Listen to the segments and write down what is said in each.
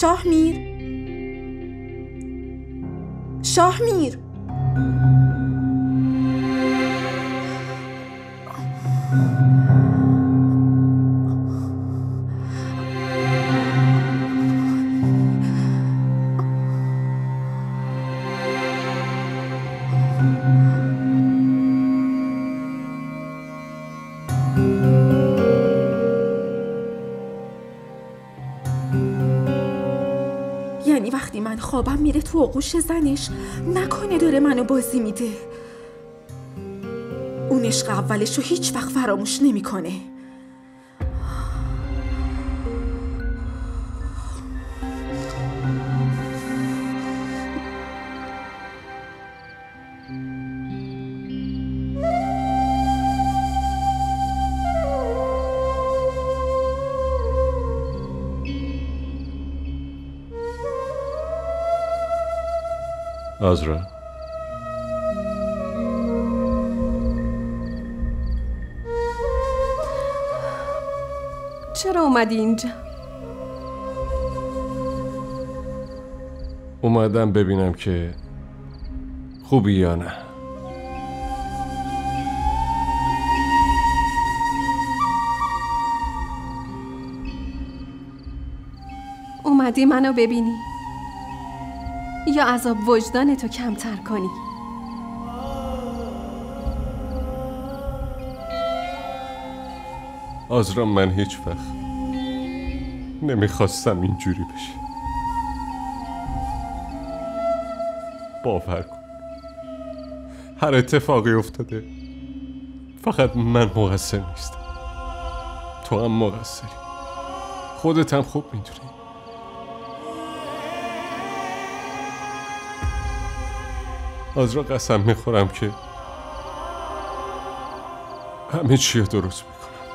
شاهمیر، شاهمیر. یعنی وقتی من خوابم میره تو آغوش زنش، نکنه داره منو بازی میده. اون عشق اولش رو هیچ وقت فراموش نمیکنه. آزرا، چرا اومدی اینجا؟ اومدم ببینم که خوبی یا نه. اومدی منو ببینی یا عذاب وجدانتو کمتر کنی؟ آزرا، من هیچ وقت نمیخواستم اینجوری بشه. باور کن، هر اتفاقی افتاده فقط من مقصر نیستم، تو هم مقصری. خودت هم خوب میدونی. آزرا، قسم میخورم که همه چی رو درست میکنم.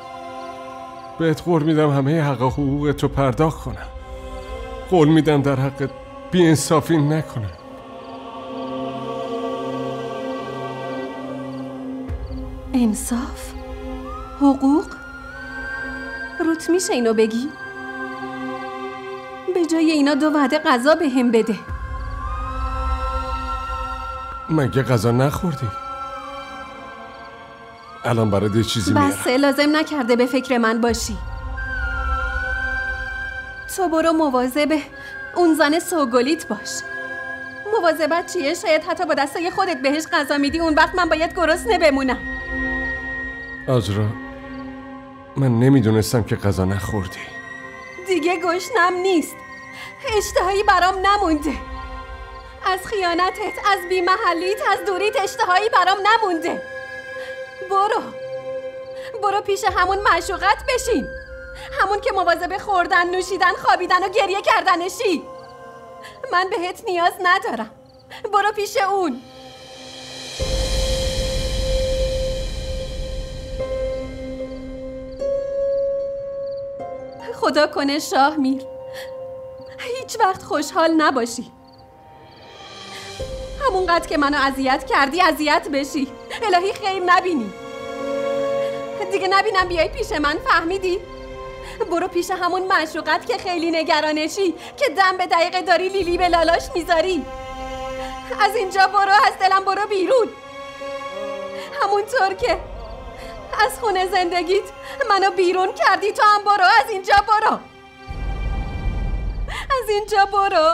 بهت قول میدم همه حق و حقوقت رو پرداخت کنم. قول میدم در حقت بی‌انصافی نکنم. انصاف؟ حقوق؟ روت میشه اینو بگی؟ به جای اینا 2 وعده غذا بهم بده. مگه غذا نخوردی؟ الان برات یه چیزی میارم. بسه، لازم نکرده به فکر من باشی. تو برو مواظب اون زن سوگلیت باش. مواظبت چیه؟ شاید حتی با دستای خودت بهش غذا میدی، اون وقت من باید گرسنه بمونم. آزرا، من نمیدونستم که غذا نخوردی. دیگه گشنم نیست. اشتهایی برام نمونده. از خیانتت، از بی‌محلیت، از دوریت اشتهایی برام نمونده. برو پیش همون معشوقت بشین، همون که مواظب خوردن، نوشیدن، خوابیدن و گریه کردنشی. من بهت نیاز ندارم. برو پیش اون. خدا کنه شاهمیر هیچ وقت خوشحال نباشی. همونقدر که منو اذیت کردی اذیت بشی. الهی خیر نبینی. دیگه نبینم بیای پیش من، فهمیدی؟ برو پیش همون معشوقت که خیلی نگرانشی، که دم به دقیقه داری لیلی به لالاش میذاری. از اینجا برو، از دلم برو بیرون. همونطور که از خونه زندگیت منو بیرون کردی، تو هم برو، از اینجا برو. از اینجا برو.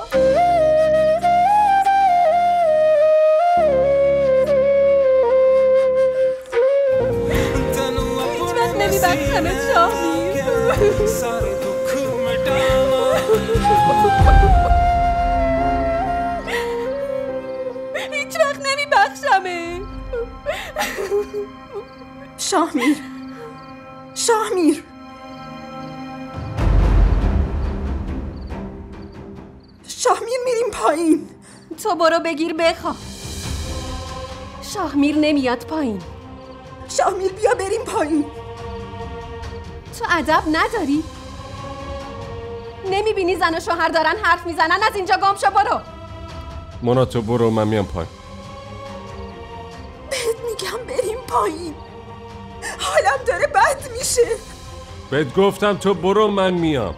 نمیبخشمت شاهمیر. هیچ وقت نمیبخشمت. شاهمیر، شاهمیر، شاهمیر، میریم پایین. تو برو بگیر بخواه. شاهمیر نمیاد پایین. شاهمیر، بیا بریم پایین. تو ادب نداری؟ نمیبینی زن و شوهر دارن حرف میزنن؟ از اینجا گم شو، برو. مونا، تو برو، من میام پایین. بهت میگم بریم پایین. حالم داره بد میشه. بهت گفتم تو برو، من میام.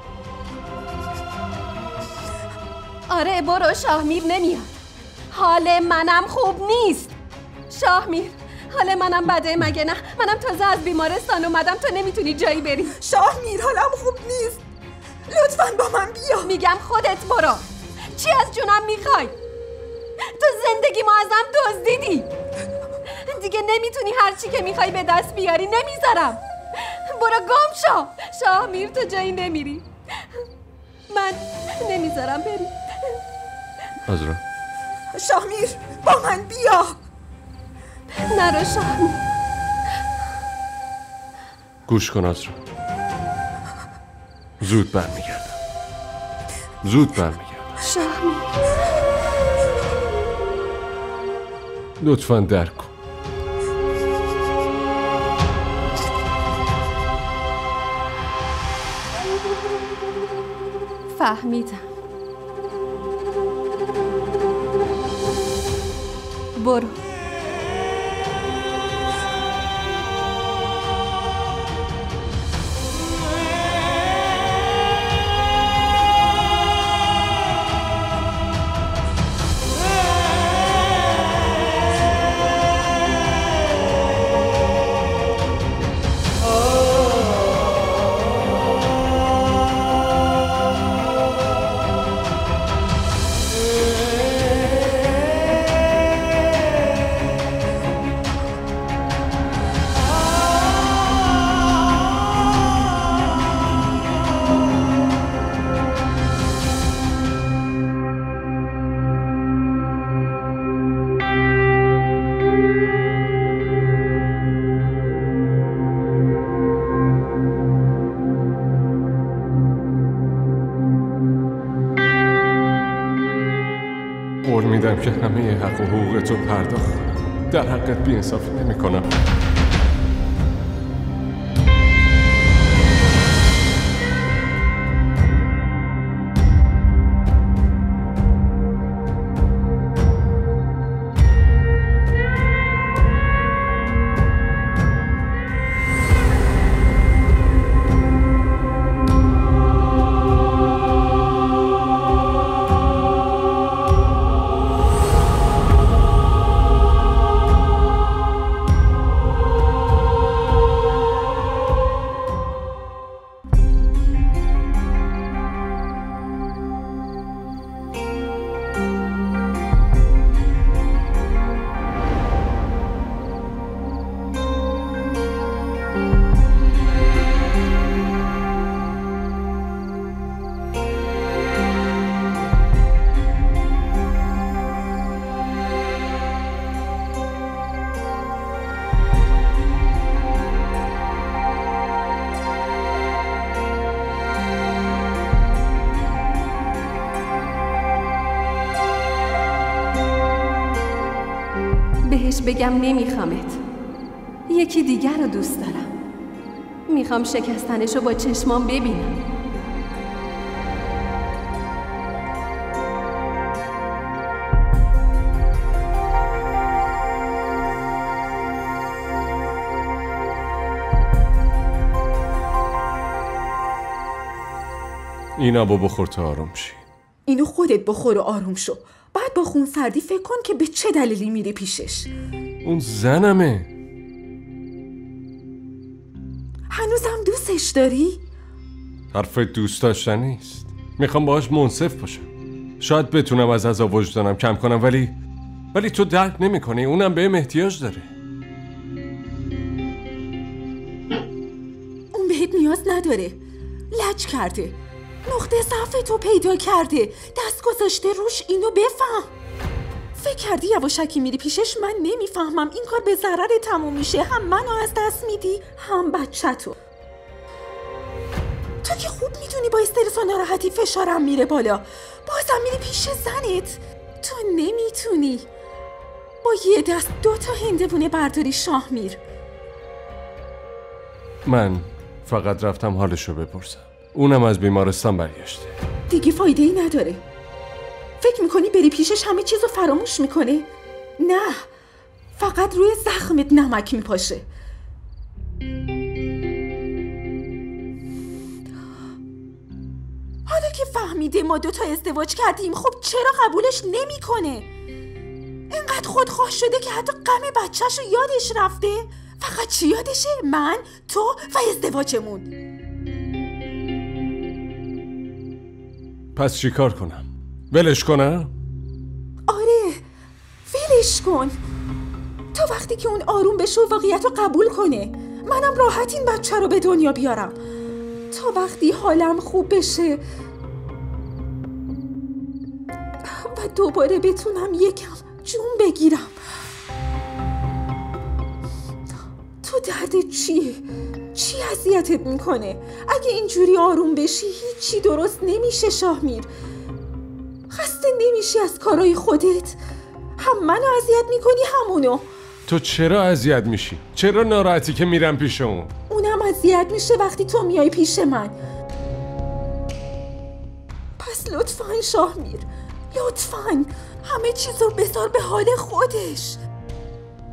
آره برو، شاهمیر نمیاد. حال منم خوب نیست. شاهمیر حال منم بده مگه نه؟ منم تازه از بیمارستان اومدم، تو نمیتونی جایی بری؟ شاهمیر حالم خوب نیست، لطفاً با من بیا. میگم خودت برو. چی از جونم میخوای؟ تو زندگی ما ازم دزدیدی. دیگه نمیتونی هر چی که میخوای به دست بیاری. نمیذارم. برو گم شو. شاهمیر تو جایی نمیری. من نمیذارم بری. عذرا. شاهمیر با من بیا. نرو شاهمیر. گوش کن عذرا، زود برمیگردم. شاهمیر لطفاً درک کن. فهمیدم. برو. قول میدم که همه حق و حقوقتو پرداخت کنم. در حقت بی‌انصافی نمی‌کنم. بهش بگم نمیخوامت، یکی دیگر رو دوست دارم. میخوام شکستنشو با چشمام ببینم. این آبو بخور تا آروم شی. اینو خودت بخور و آروم شو. بعد با خونسردی فکر کن که به چه دلیلی میری پیشش. اون زنمه. هنوزم دوستش داری؟ حرف دوست داشتن نیست. میخوام باهاش منصف باشم. شاید بتونم از عذاب وجدانم کم کنم، ولی تو درک نمی‌کنی. اونم بهم احتیاج داره. اون بهت نیاز نداره. لج کرده. نقطه ضعف تو پیدا کرده. دست گذاشته روش. اینو بفهم. فکر کردی یواشکی میری پیشش من نمیفهمم این کار به ضرر تموم میشه. هم منو از دست میدی هم بچه‌تو. تو که خوب میدونی با استرس و ناراحتی فشارم میره بالا. بازم میری پیش زنت. تو نمیتونی با یه دست 2 هندوونه برداری شاهمیر. من فقط رفتم حالشو بپرسم. اونم از بیمارستان برگشته. دیگه فایده ای نداره. فکر میکنی بری پیشش همه چیزو فراموش میکنه؟ نه، فقط روی زخمت نمک میپاشه. حالا که فهمیده ما دوتا ازدواج کردیم، خب چرا قبولش نمیکنه؟ اینقدر خودخواه شده که حتی غم بچه‌شو یادش رفته. فقط چی یادشه؟ من، تو و ازدواجمون. پس چی کار کنم؟ ولش کنم؟ آره، ولش کن. تا وقتی که اون آروم بشه و واقعیت رو قبول کنه، منم راحت این بچه رو به دنیا بیارم. تا وقتی حالم خوب بشه و دوباره بتونم یکم جون بگیرم. تو درد چیه؟ چی اذیتت میکنه؟ اگه اینجوری آروم بشی هیچی درست نمیشه شاهمیر. خسته نمیشی از کارهای خودت؟ هم منو اذیت میکنی همونو. تو چرا اذیت میشی؟ چرا ناراحتی که میرم پیش اون؟ اونم اذیت میشه وقتی تو میای پیش من. پس لطفاً شاهمیر، لطفاً همه چیزو بذار به حال خودش.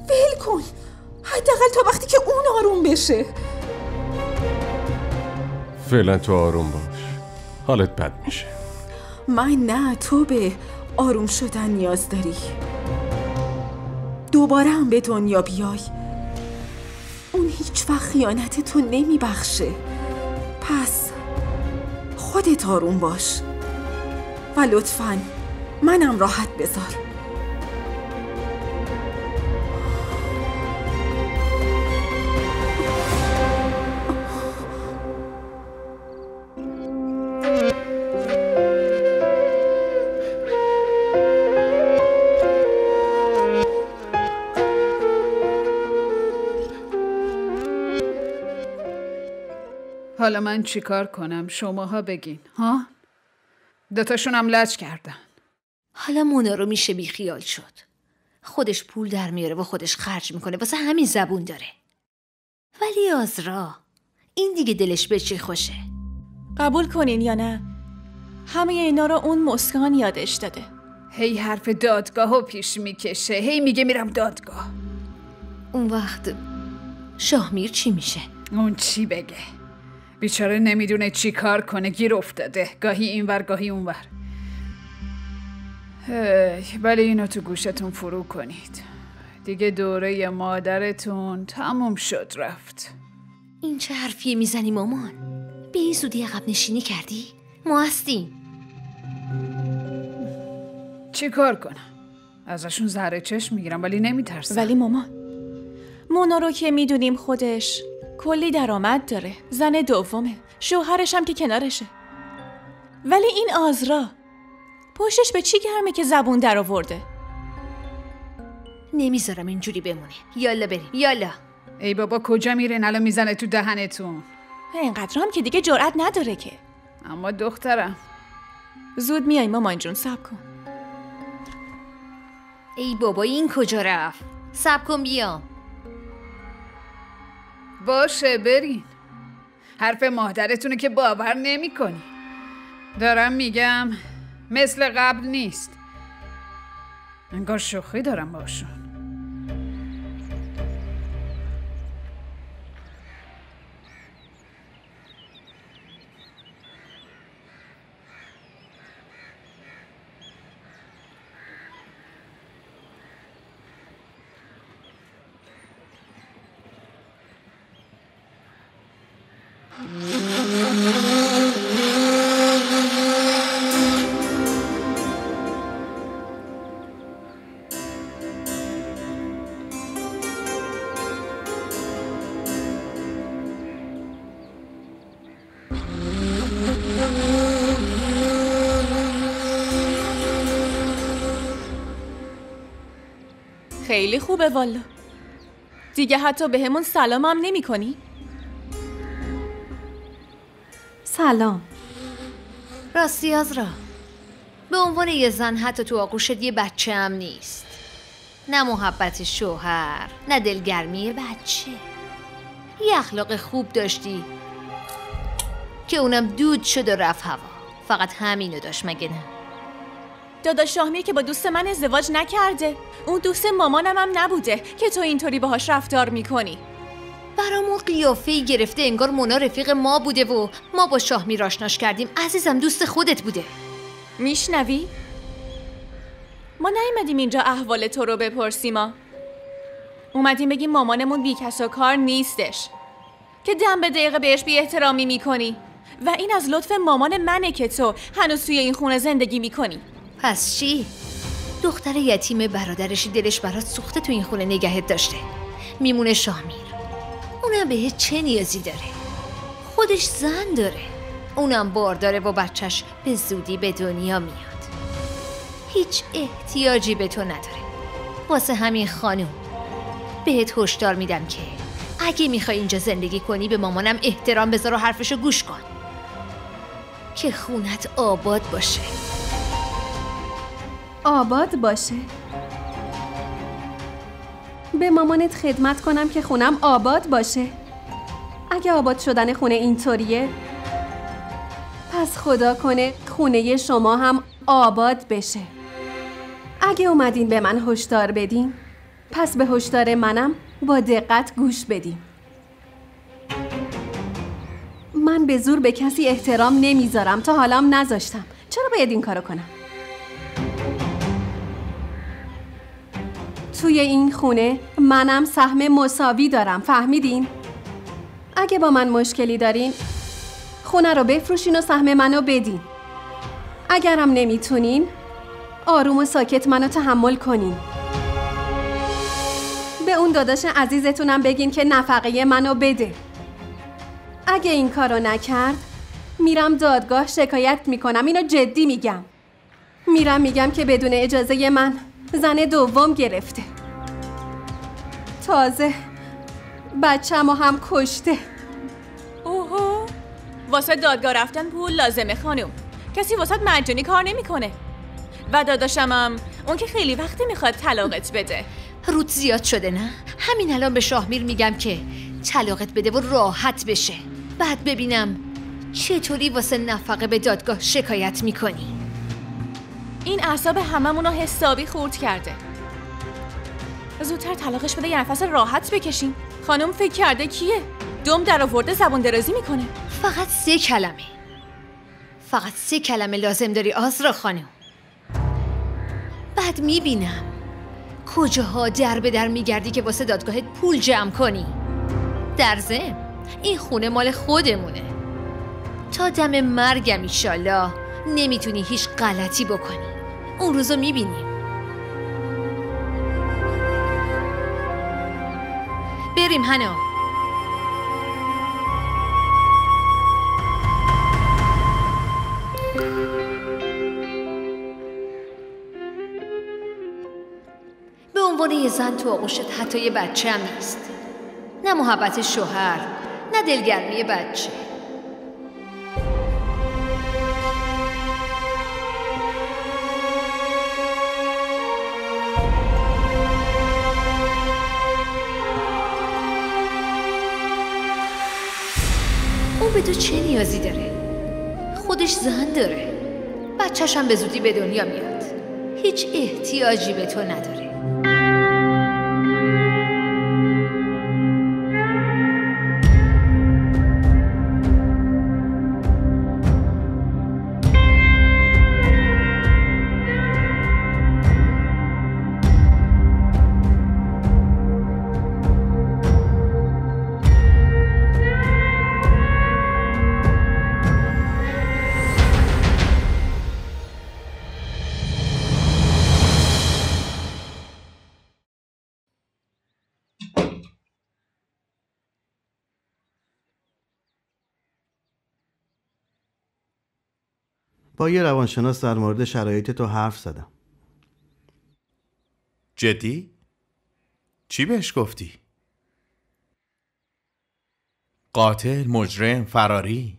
ول کن، حداقل تا وقتی که اون آروم بشه. فعلا تو آروم باش، حالت بد میشه. من نه، تو به آروم شدن نیاز داری. دوباره هم به دنیا بیای، اون هیچ وقت خیانت تو نمیبخشه. پس خودت آروم باش و لطفاً منم راحت بذار. حالا من چی کار کنم؟ شماها بگین ها؟ دوتاشون هم لج کردن. حالا مونا رو میشه بی خیال شد. خودش پول در میاره و خودش خرج میکنه، واسه همین زبون داره. ولی آزرا این دیگه دلش به چی خوشه؟ قبول کنین یا نه؟ همه اینا رو اون مسکان یادش داده. هی حرف دادگاهو پیش میکشه، هی میگه میرم دادگاه. اون وقت شاهمیر چی میشه؟ اون چی بگه؟ بیچاره نمیدونه چی کار کنه، گیر افتاده، گاهی اینور گاهی اونور. ولی اینو تو گوشتون فرو کنید. دیگه دوره مادرتون تموم شد رفت. این چه حرفیه میزنی مامان؟ به این زودی عقب نشینی کردی؟ ما هستیم. چی کار کنم؟ ازشون زهر چشم میگیرم ولی نمیترسم. ولی مامان، مونا رو که میدونیم خودش کلی درآمد داره، زن دومه، شوهرش هم که کنارشه. ولی این آزرا پشتش به چی گرمه که زبون در آورده؟ نمیذارم اینجوری بمونه. یالا بریم، یالا. ای بابا کجا میرین؟ الان میزنه تو دهنتون. اینقدر هم که دیگه جرأت نداره که. اما دخترم زود میای مامان جون، صبر کن. ای بابا این کجا رفت؟ صبر کن بیام. باشه برین. حرف مادرتونه که باور نمی کنی. دارم میگم مثل قبل نیست. انگار شوخی دارم باشون. خیلی خوبه والا. دیگه حتی به همون سلام هم نمی کنی؟ سلام. راستی آزرا، به عنوان یه زن حتی تو آغوشت یه بچه هم نیست. نه محبت شوهر، نه دلگرمی بچه. یه اخلاق خوب داشتی که اونم دود شد و رفت هوا. فقط همینو داشت مگه نه؟ داداش شاهمیر که با دوست من ازدواج نکرده. اون دوست مامانم هم نبوده که تو اینطوری باهاش رفتار میکنی. برامون قیافه‌ای گرفته انگار مونا رفیق ما بوده و ما با شاهمیر آشناش کردیم. عزیزم دوست خودت بوده. میشنوی؟ ما نیومدیم اینجا احوال تو رو بپرسیم. ما اومدیم بگیم مامانمون بیکس و کار نیستش که دم به دقیقه بهش بی احترامی میکنی و این از لطف مامان منه که تو هنوز توی این خونه زندگی میکنی. پس چی؟ دختر یتیم برادرشی دلش برات سوخته تو این خونه نگهت داشته. میمونه شاهمیر. اونم بهت چه نیازی داره؟ خودش زن داره. اونم بار داره و بچهش به زودی به دنیا میاد. هیچ احتیاجی به تو نداره. واسه همین خانم بهت هشدار میدم که اگه میخوای اینجا زندگی کنی به مامانم احترام بذار و حرفشو گوش کن که خونت آباد باشه. آباد باشه؟ به مامانت خدمت کنم که خونم آباد باشه؟ اگه آباد شدن خونه اینطوریه پس خدا کنه خونه شما هم آباد بشه. اگه اومدین به من هشدار بدین پس به هشدار منم با دقت گوش بدین. من به زور به کسی احترام نمیذارم، تا حالام نذاشتم. چرا باید این کارو کنم؟ توی این خونه منم سهم مساوی دارم، فهمیدین؟ اگه با من مشکلی دارین خونه رو بفروشین و سهم منو بدین. اگرم نمیتونین آروم و ساکت منو تحمل کنین. به اون داداش عزیزتونم بگین که نفقه منو بده. اگه این کارو نکرد میرم دادگاه شکایت میکنم. اینو جدی میگم. میرم میگم که بدون اجازه من زن دوم گرفته. تازه بچه‌مو هم کشته. اوهو، واسه دادگاه رفتن پول لازمه خانم. کسی واسه مجانی کار نمیکنه. و داداشمم اون که خیلی وقتی میخواد طلاقت بده. رود زیاد شده نه؟ همین الان به شاهمیر میگم که طلاقت بده و راحت بشه. بعد ببینم چطوری واسه نفقه به دادگاه شکایت میکنی. این اعصاب هممونو حسابی خورد کرده. زودتر طلاقش بده یه نفس راحت بکشیم. خانم فکر کرده کیه؟ دم در آورده زبون درازی میکنه. فقط 3 کلمه. فقط 3 کلمه لازم داری آزرا خانم. بعد میبینم کجاها در به در میگردی که واسه دادگاهت پول جمع کنی. در ضمن این خونه مال خودمونه. تا دم مرگم ایشالله نمیتونی هیچ غلطی بکنی. اون روزو میبینیم. بریم هنو. به عنوان یه زن تو آغوشت حتی یه بچه هم نیست. نه محبت شوهر، نه دلگرمی بچه. اون به تو چه نیازی داره؟ خودش زن داره. بچه‌ش هم به زودی به دنیا میاد. هیچ احتیاجی به تو نداره. با یه روانشناس در مورد شرایط تو حرف زدم. جدی؟ چی بهش گفتی؟ قاتل، مجرم، فراری؟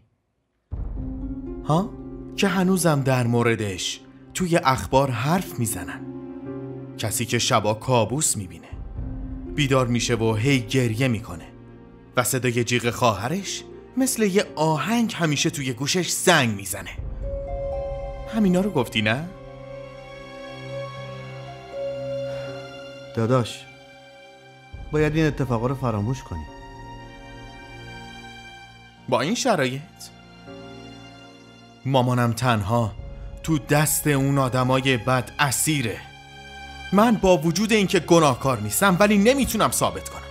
ها؟ که هنوزم در موردش توی اخبار حرف میزنن. کسی که شبا کابوس میبینه، بیدار میشه و هی گریه میکنه و صدای جیغ خواهرش مثل یه آهنگ همیشه توی گوشش زنگ میزنه. همینا رو گفتی نه؟ داداش باید این اتفاقا رو فراموش کنی. با این شرایط مامانم تنها تو دست اون آدمای بد اسیره. من با وجود اینکه گناهکار نیستم ولی نمیتونم ثابت کنم.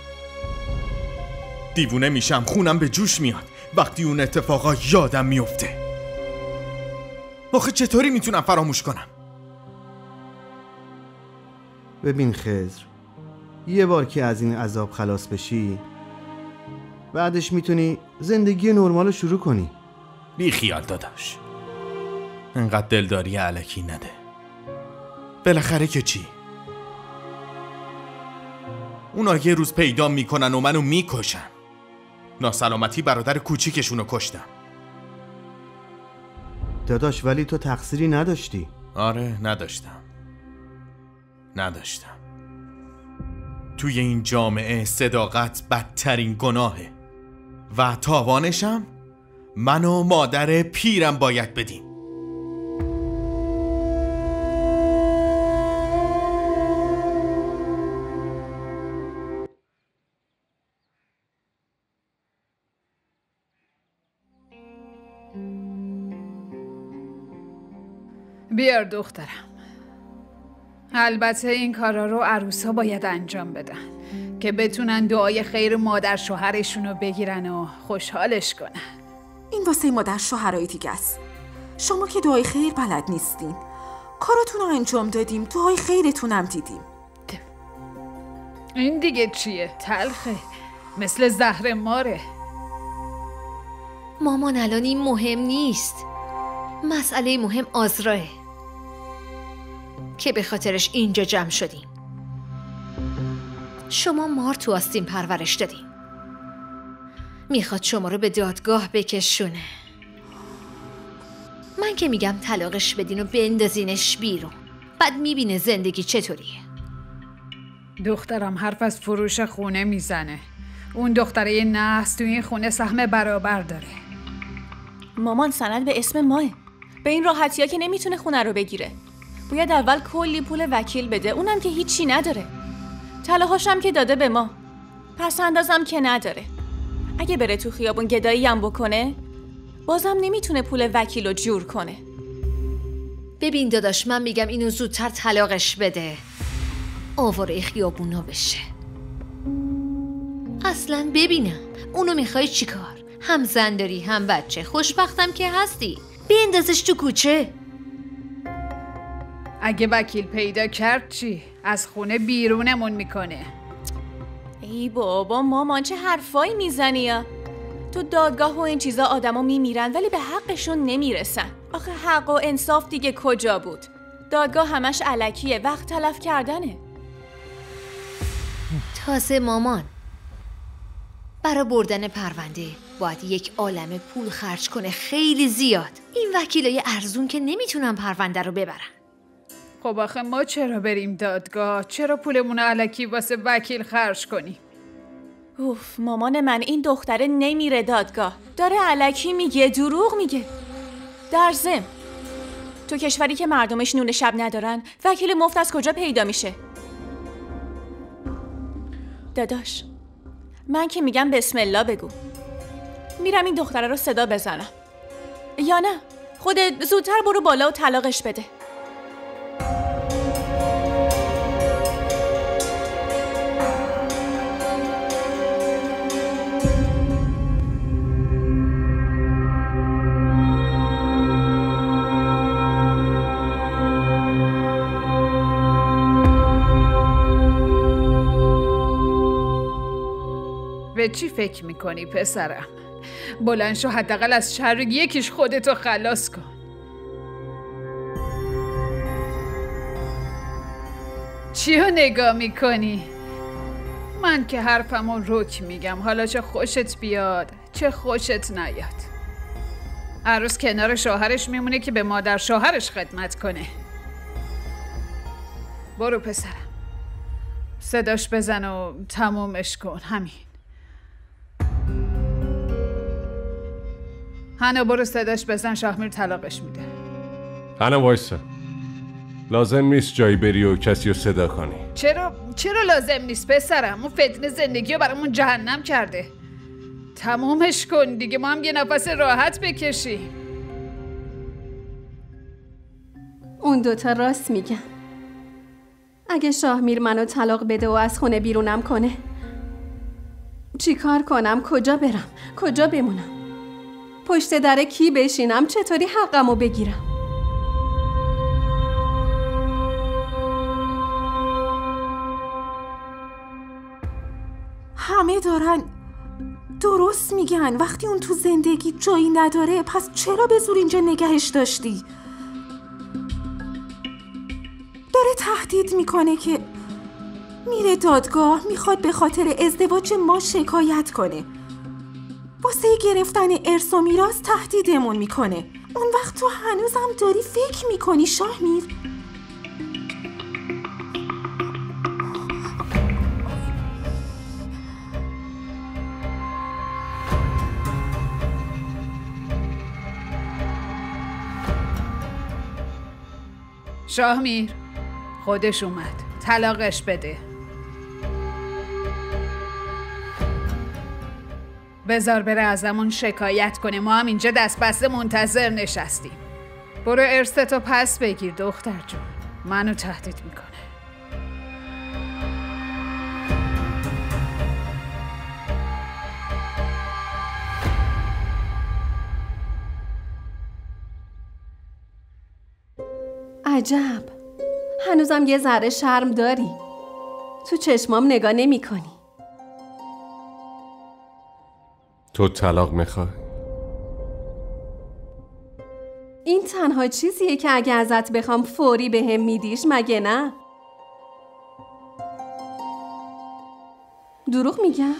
دیوونه میشم، خونم به جوش میاد وقتی اون اتفاقا یادم میفته. آخه چطوری میتونم فراموش کنم؟ ببین خضر، یه بار که از این عذاب خلاص بشی بعدش میتونی زندگی نرمال رو شروع کنی. بی خیال داداش، انقدر دلداری الکی نده. بالاخره که چی؟ اونا یه روز پیدا میکنن و منو میکشن. ناسلامتی برادر کوچیکشونو کشتم. داداش ولی تو تقصیری نداشتی. آره نداشتم. توی این جامعه صداقت بدترین گناهه و تاوانشم من و مادر پیرم باید بدیم. بیار دخترم. البته این کارا رو عروسا باید انجام بدن که بتونن دعای خیر مادر شوهرشون رو بگیرن و خوشحالش کنن. این واسه مادر شوهرای دیگه است. شما که دعای خیر بلد نیستین. کاراتون رو انجام دادیم، دعای خیرتونم دیدیم. این دیگه چیه؟ تلخه، مثل زهر ماره. مامان الان این مهم نیست. مسئله مهم آزراه که به خاطرش اینجا جمع شدیم. شما مار تو آستین پرورش دادیم. میخواد شما رو به دادگاه بکشونه. من که میگم طلاقش بدین و بندازینش بیرون. بعد میبینه زندگی چطوریه. دخترم حرف از فروش خونه میزنه. اون دختره نحس تو این خونه سهم برابر داره. مامان سند به اسم ماه. به این راحتی ها که نمیتونه خونه رو بگیره. باید اول کلی پول وکیل بده، اونم که هیچی نداره. طلاهاشم که داده به ما، پس اندازم که نداره. اگه بره تو خیابون گدایی هم بکنه بازم نمیتونه پول وکیل رو جور کنه. ببین داداش، من میگم اینو زودتر طلاقش بده، آواره خیابونا بشه. اصلا ببینم اونو میخوای چی کار؟ هم زن داری هم بچه، خوشبختم که هستی، بیندازش تو کوچه. اگه وکیل پیدا کرد چی؟ از خونه بیرونمون میکنه. ای بابا مامان چه حرفایی میزنی یا؟ تو دادگاه و این چیزا آدما میمیرن ولی به حقشون نمیرسن. آخه حق و انصاف دیگه کجا بود؟ دادگاه همش الکیه، وقت تلف کردنه. تازه مامان برای بردن پرونده باید یک عالمه پول خرج کنه، خیلی زیاد. این وکیلای ارزون که نمیتونن پرونده رو ببرن. خب آخه ما چرا بریم دادگاه؟ چرا پولمون الکی واسه وکیل خرج کنیم؟ اوف مامان من، این دختره نمیره دادگاه، داره الکی میگه، دروغ میگه. در ضمن تو کشوری که مردمش نون شب ندارن وکیل مفت از کجا پیدا میشه؟ داداش من که میگم بسم الله بگو، میرم این دختره رو صدا بزنم. یا نه خودت زودتر برو بالا و طلاقش بده. به چی فکر میکنی پسرم؟ بلند شو حداقل از شر یکیش خودتو خلاص کن. چیو نگاه میکنی؟ من که حرفمو رک میگم، حالا چه خوشت بیاد چه خوشت نیاد. عروس کنار شوهرش میمونه که به مادر شوهرش خدمت کنه. برو پسرم صداش بزن و تمومش کن. همین. هانا برو صداش بزن، شاهمیر طلاقش میده. هانا وایسا، لازم نیست جایی بری و کسی رو صدا کنی. چرا لازم نیست پسرم؟ اون فتنه زندگی رو برامون جهنم کرده. تمومش کن دیگه، ما هم یه نفس راحت بکشیم. اون دوتا راست میگن. اگه شاهمیر منو طلاق بده و از خونه بیرونم کنه، چی کار کنم؟ کجا برم؟ کجا بمونم؟ پشت در کی بشینم؟ چطوری حقمو بگیرم؟ همه دارن درست میگن. وقتی اون تو زندگی جایی نداره، پس چرا به زور اینجا نگهش داشتی؟ داره تهدید میکنه که میره دادگاه، میخواد به خاطر ازدواج ما شکایت کنه. واسه گرفتن ارث و میراث تهدیدمون میکنه. اون وقت تو هنوزم داری فکر میکنی شاهمیر؟ شاهمیر خودش اومد، طلاقش بده. بذار بره ازمون شکایت کنه، ما هم اینجا دست بسته منتظر نشستیم. برو ارثتو پس بگیر دختر جون، منو تهدید میکنه. عجب، هنوزم یه ذره شرم داری. تو چشمام نگاه نمی کنی. تو طلاق میخوای؟ این تنها چیزیه که اگه ازت بخوام فوری بهم میدیش، مگه نه؟ دروغ میگم؟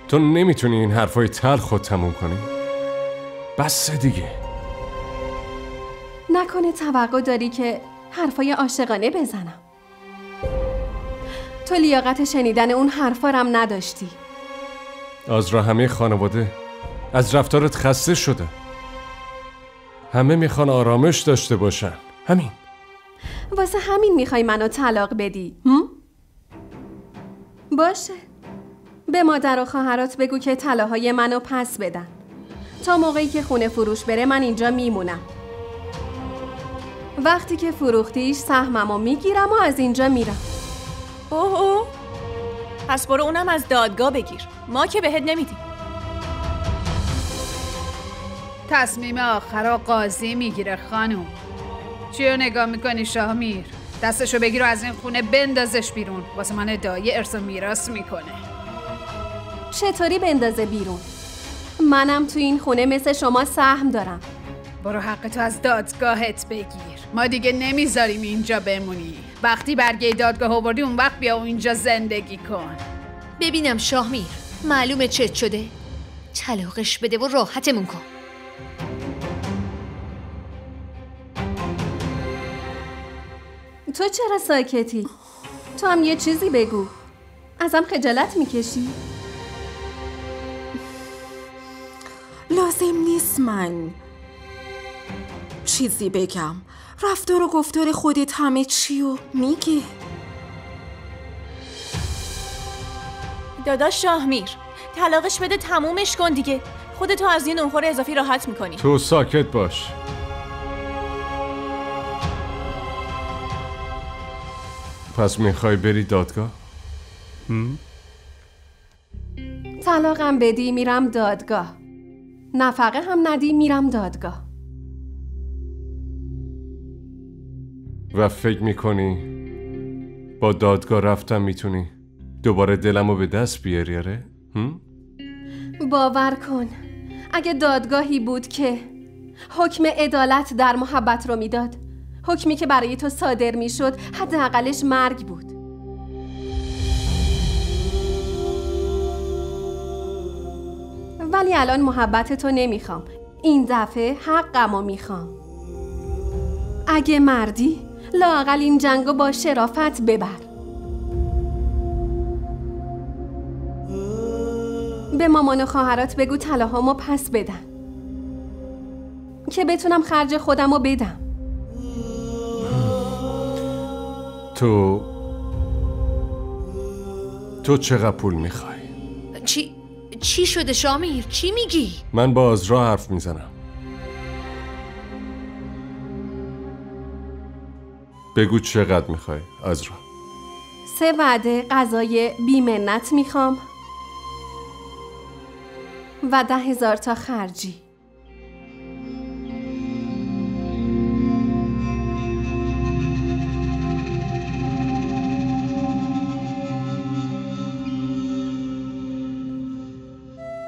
تو نمیتونی این حرفای تلخ خود تموم کنی؟ بس دیگه. نکنه توقع داری که حرفای عاشقانه بزنم؟ تو لیاقت شنیدن اون حرفا رم نداشتی. آزرا، همه خانواده از رفتارت خسته شده. همه میخوان آرامش داشته باشن. همین. واسه همین میخوای منو طلاق بدی؟ باشه، به مادر و خواهرات بگو که طلاهای منو پس بدن. تا موقعی که خونه فروش بره من اینجا میمونم. وقتی که فروختیش سهممو میگیرم و از اینجا میرم. اوه، پس برو اونم از دادگاه بگیر، ما که بهت نمیدیم. تصمیم آخر قاضی میگیره خانوم. چیو نگاه میکنی شاهمیر؟ دستشو بگیر و از این خونه بندازش بیرون. واسه من ادعای ارث و میراث میکنه. چطوری بندازه بیرون؟ منم تو این خونه مثل شما سهم دارم. برو حقتو از دادگاهت بگیر. ما دیگه نمیذاریم اینجا بمونی. وقتی برگه دادگاه آوردی اون وقت بیا اینجا زندگی کن. ببینم شاهمیر، معلومه چت شده؟ طلاقش بده و راحتمون کن. تو چرا ساکتی؟ تو هم یه چیزی بگو. ازم خجالت میکشی؟ لازم نیست من چیزی بگم. رفتار و گفتار خودت همه چیو میگه. داداش شاهمیر، طلاقش بده، تمومش کن دیگه. خودتو از این نونخور اضافی راحت میکنی. تو ساکت باش. پس میخوای بری دادگاه؟ طلاقم بدی میرم دادگاه، نفقه هم ندی میرم دادگاه. و فکر میکنی با دادگاه رفتن میتونی دوباره دلمو به دست بیاری؟ آره؟ باور کن اگه دادگاهی بود که حکم عدالت در محبت رو میداد، حکمی که برای تو صادر میشد حداقلش مرگ بود. ولی الان محبت تو نمیخوام. این دفعه حقمو میخوام. اگه مردی لااقل این جنگو با شرافت ببر. به مامان و خواهرات بگو طلاهامو پس بدن که بتونم خرج خودمو بدم. تو چقدر پول میخوای؟ چی شده شامیر؟ چی میگی؟ من با آزرا حرف میزنم. بگو چقدر میخوای آزرا؟ 3 وعده غذای بی‌منت میخوام و 10,000 تا خرجی.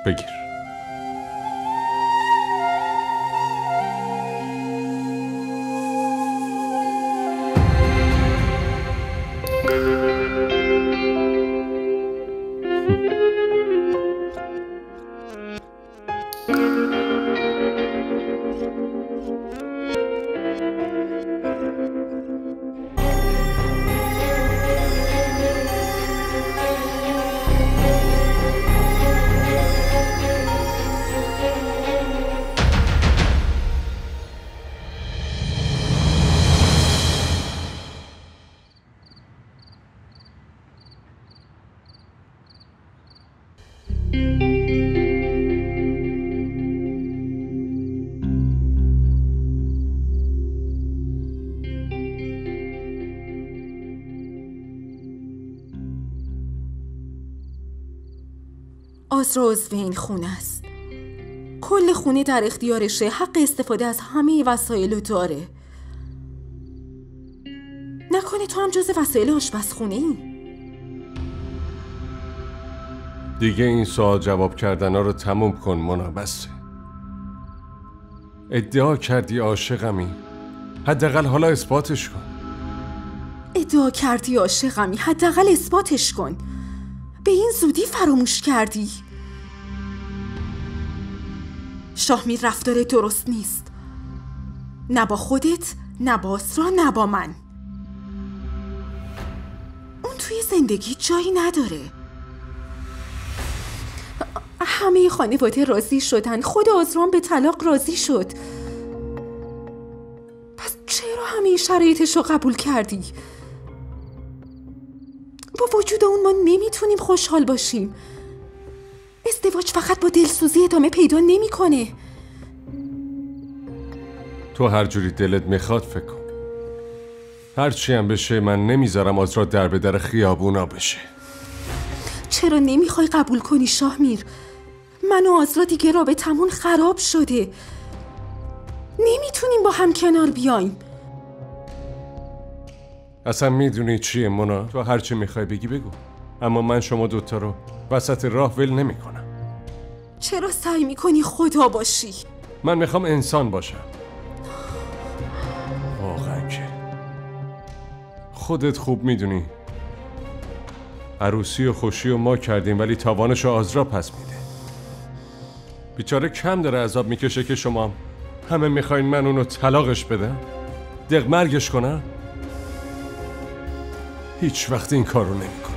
بگیر. آزرا عضو این خونه است. کل خونه در اختیارشه. حق استفاده از همه وسایل داره. نکنه تو هم جز وسایل آشپزخونه ای؟ دیگه این سوال جواب کردن ها رو تموم کن مونا. بسه. ادعا کردی عاشقمی، حداقل حالا اثباتش کن. ادعا کردی عاشقمی، حداقل اثباتش کن. به این زودی فراموش کردی؟ شاهمیر رفتار درست نیست، نه با خودت، نه با آزرا، نه با من. اون توی زندگی جایی نداره. همه خانواده راضی شدن، خود آزرا به طلاق راضی شد. پس چرا همه شرایطش رو قبول کردی؟ با وجود اون ما نمیتونیم خوشحال باشیم. ازدواج فقط با دلسوزی ادامه پیدا نمیکنه. تو هر جوری دلت میخواد فکر کن. هرچی هم بشه من نمیذارم آزرا در به در خیابونا بشه. چرا نمیخوای قبول کنی شاهمیر؟ من و آزرا دیگه رابطمون خراب شده. نمیتونیم با هم کنار بیایم. اصلا میدونی چیه مونا؟ تو هرچی میخوای بگی بگو، اما من شما دوتا رو وسط راه ول نمی کنم. چرا سعی میکنی خدا باشی؟ من میخوام انسان باشم. واقعا که خودت خوب میدونی عروسی و خوشی و ما کردیم، ولی تاوانش رو آزرا پس میده. بیچاره کم داره عذاب میکشه که شما همه میخواین من اونو طلاقش بدم، دق مرگش کنم. هیچ وقت این کار رو نمی کنم.